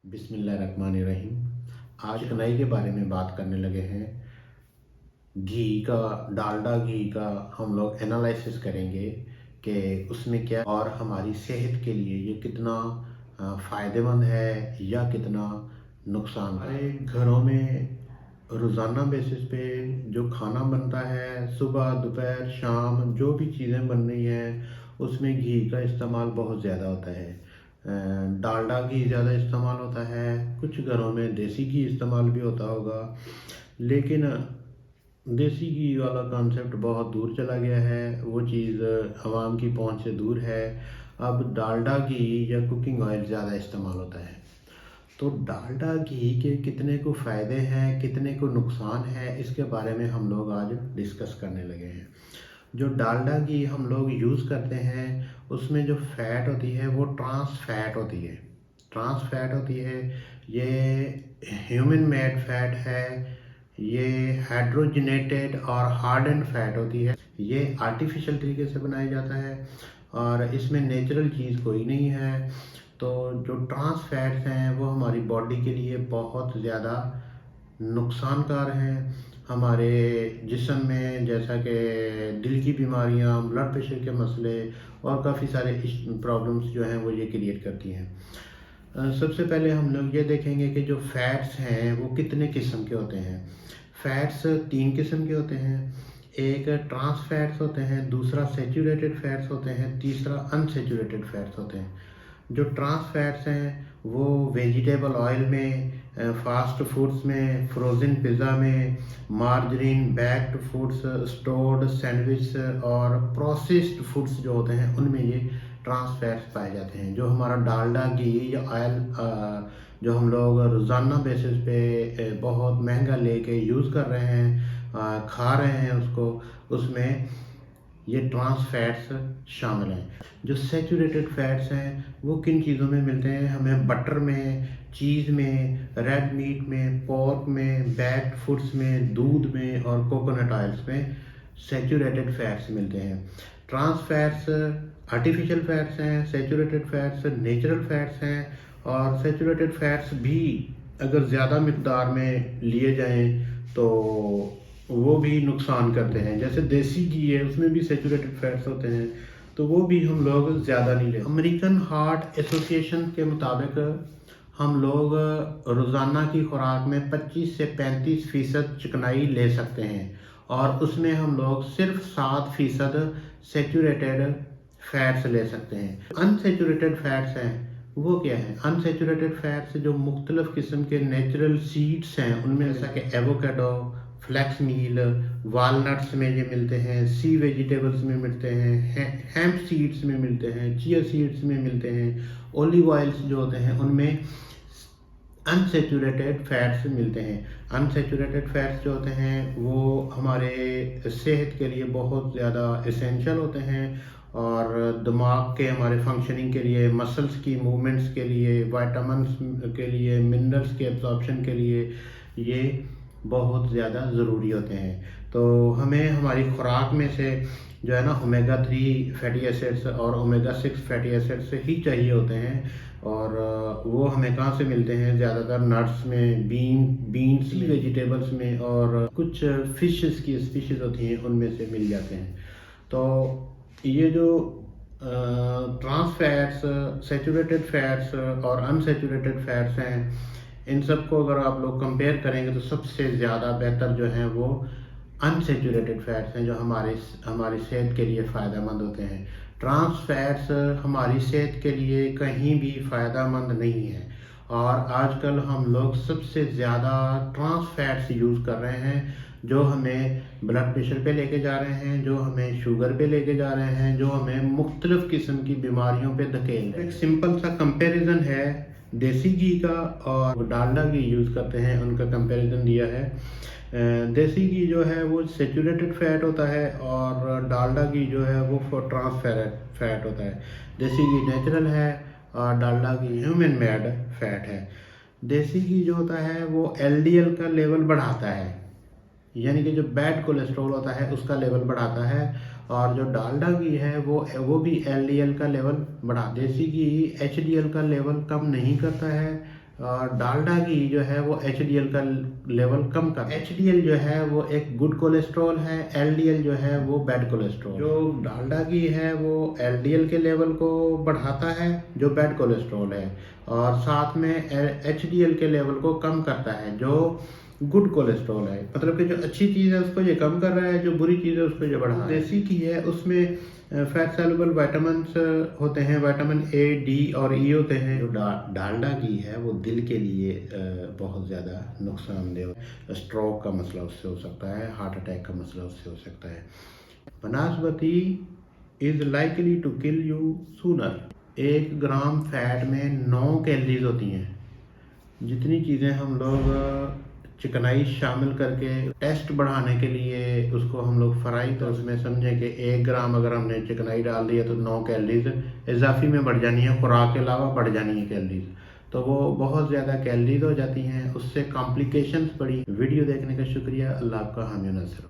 बिस्मिल्लाहिर्रहमानिर्रहीम। आज कढ़ाई के बारे में बात करने लगे हैं। घी का, डालडा घी का हम लोग एनालिसिस करेंगे कि उसमें क्या और हमारी सेहत के लिए ये कितना फ़ायदेमंद है या कितना नुकसान। हमारे घरों में रोज़ाना बेसिस पे जो खाना बनता है, सुबह दोपहर शाम जो भी चीज़ें बन रही हैं उसमें घी का इस्तेमाल बहुत ज़्यादा होता है। डालडा घी ज़्यादा इस्तेमाल होता है, कुछ घरों में देसी घी इस्तेमाल भी होता होगा, लेकिन देसी घी वाला कॉन्सेप्ट बहुत दूर चला गया है, वो चीज़ आवाम की पहुंच से दूर है। अब डालडा घी या कुकिंग ऑयल ज़्यादा इस्तेमाल होता है। तो डालडा घी के कितने को फ़ायदे हैं, कितने को नुकसान है, इसके बारे में हम लोग आज डिस्कस करने लगे हैं। जो डालडा घी हम लोग यूज़ करते हैं उसमें जो फैट होती है वो ट्रांस फैट होती है। ट्रांस फैट होती है, ये ह्यूमन मेड फैट है, ये हाइड्रोजनेटेड और हार्डन फैट होती है। ये आर्टिफिशियल तरीके से बनाया जाता है और इसमें नेचुरल चीज़ कोई नहीं है। तो जो ट्रांस फैट्स हैं वो हमारी बॉडी के लिए बहुत ज़्यादा नुकसानकार हैं। हमारे जिस्म में जैसा कि दिल की बीमारियां, ब्लड प्रेशर के मसले और काफ़ी सारे प्रॉब्लम्स जो हैं वो ये क्रिएट करती हैं। सबसे पहले हम लोग ये देखेंगे कि जो फैट्स हैं वो कितने किस्म के होते हैं। फैट्स 3 किस्म के होते हैं। एक ट्रांस फैट्स होते हैं, दूसरा सैचुरेटेड फैट्स होते हैं, तीसरा अनसैचुरेटेड फैट्स होते हैं। जो ट्रांस फैट्स हैं वो वेजिटेबल ऑयल में, फास्ट फूड्स में, फ्रोज़न पिज़्ज़ा में, margarine, backed foods, stored sandwich और प्रोसेस्ड फूड्स जो होते हैं उनमें ये ट्रांस फैट्स पाए जाते हैं। जो हमारा डालडा घी या ऑयल जो हम लोग रोज़ाना बेसिस पे बहुत महंगा लेके यूज़ कर रहे हैं, खा रहे हैं उसको, उसमें ये ट्रांस फैट्स शामिल हैं। जो सैचुरेटेड फैट्स हैं वो किन चीज़ों में मिलते हैं? हमें बटर में, चीज़ में, रेड मीट में, पोर्क में, बैक्ड फूड्स में, दूध में और कोकोनट ऑयल्स में सैचुरेटेड फैट्स मिलते हैं। ट्रांस फैट्स आर्टिफिशियल फैट्स हैं, सैचुरेटेड फैट्स नेचुरल फैट्स हैं। और सैचुरेटेड फैट्स भी अगर ज़्यादा मिकदार में लिए जाएं तो वो भी नुकसान करते हैं। जैसे देसी घी है उसमें भी सैचुरेटेड फैट्स होते हैं, तो वो भी हम लोग ज़्यादा नहीं लेते। अमेरिकन हार्ट एसोसिएशन के मुताबिक हम लोग रोज़ाना की खुराक में 25 से 35% चिकनाई ले सकते हैं और उसमें हम लोग सिर्फ 7% सैचुरेटेड फैट्स ले सकते हैं। अनसैचुरेटेड फैट्स हैं वो क्या है? अनसैचुरेटेड फैट्स जो मुख्तलिफ किस्म के नेचुरल सीड्स हैं उनमें, जैसा कि एवोकाडो, फ्लैक्स मील, वालनट्स में ये मिलते हैं, सी वेजिटेबल्स में मिलते हैं, हेम्प सीड्स में मिलते हैं, चिया सीड्स में मिलते हैं, ओलिव ऑयल्स जो होते हैं उनमें अनसैचुरेटेड फैट्स मिलते हैं। अनसैचुरेटेड फैट्स जो होते हैं वो हमारे सेहत के लिए बहुत ज़्यादा एसेंशियल होते हैं और दिमाग के हमारे फंक्शनिंग के लिए, मसल्स की मूवमेंट्स के लिए, विटामिन्स के लिए, मिनरल्स के एब्जॉर्प्शन के लिए ये बहुत ज़्यादा ज़रूरी होते हैं। तो हमें हमारी खुराक में से जो है ना ओमेगा 3 फैटी एसिड्स और ओमेगा 6 फैटी एसिड्स ही चाहिए होते हैं और वो हमें कहाँ से मिलते हैं? ज़्यादातर नट्स में, बीन्स में, वेजिटेबल्स में और कुछ फिशेस की स्पीशीज़ होती हैं उनमें से मिल जाते हैं। तो ये जो ट्रांस फैट्स, सैचुरेटेड फैट्स और अनसैचुरेटेड फैट्स हैं, इन सब को अगर आप लोग कंपेयर करेंगे तो सबसे ज़्यादा बेहतर जो हैं वो अनसैचुरेटेड फैट्स हैं, जो हमारी सेहत के लिए फ़ायदेमंद होते हैं। ट्रांस फैट्स हमारी सेहत के लिए कहीं भी फ़ायदेमंद नहीं है और आजकल हम लोग सबसे ज़्यादा ट्रांस फैट्स यूज़ कर रहे हैं, जो हमें ब्लड प्रेशर पे लेके जा रहे हैं, जो हमें शुगर पे लेके जा रहे हैं, जो हमें मुख्तलिफ़ किस्म की बीमारियों पे धकेल रहे हैं। एक सिंपल सा कंपैरिजन है देसी घी का और डालडा घी यूज़ करते हैं उनका कंपैरिजन दिया है। देसी घी जो है वो सैचुरेटेड फैट होता है और डालडा घी जो है वो ट्रांस फैट होता है। देसी घी नेचुरल है और डालडा घी ह्यूमन मेड फैट है। देसी घी जो होता है वो एलडीएल का लेवल बढ़ाता है, यानी कि जो बैड कोलेस्ट्रॉल होता है उसका लेवल बढ़ाता है, और जो डालडा घी है वो भी एलडीएल का लेवल देसी घी एचडीएल का लेवल कम नहीं करता है, और डालडा घी जो है वो एचडीएल का लेवल कम कर, एचडीएल जो है वो एक गुड कोलेस्ट्रॉल है, एलडीएल जो है वो बैड कोलेस्ट्रॉल। जो डालडा घी है वो एलडीएल के लेवल को बढ़ाता है जो बैड कोलेस्ट्रॉल है, और साथ में एचडीएल के लेवल को कम करता है जो गुड कोलेस्ट्रॉल है। मतलब कि जो अच्छी चीज़ है उसको ये कम कर रहा है, जो बुरी चीज़ है उसको ये बढ़ा रहा है। देसी घी है उसमें फैट सॉल्युबल विटामिन्स होते हैं, विटामिन ए, डी और ई होते हैं। जो डालडा घी है वो दिल के लिए बहुत ज़्यादा नुकसानदेह है। स्ट्रोक का मसला उससे हो सकता है, हार्ट अटैक का मसला उससे हो सकता है। Vanaspati is likely to kill you sooner. 1 gram fat में 9 कैलोरीज होती हैं। जितनी चीज़ें हम लोग चिकनाई शामिल करके टेस्ट बढ़ाने के लिए उसको हम लोग फ्राई, तो उसमें समझें कि 1 ग्राम अगर हमने चिकनाई डाल दिया तो 9 कैलोरीज इजाफी में बढ़ जानी है, खुराक के अलावा बढ़ जानी है कैलोरीज, तो वो बहुत ज़्यादा कैलोरीज हो जाती हैं, उससे कॉम्प्लिकेशंस बढ़ी। वीडियो देखने का शुक्रिया। अल्लाह आपका हामी नसर।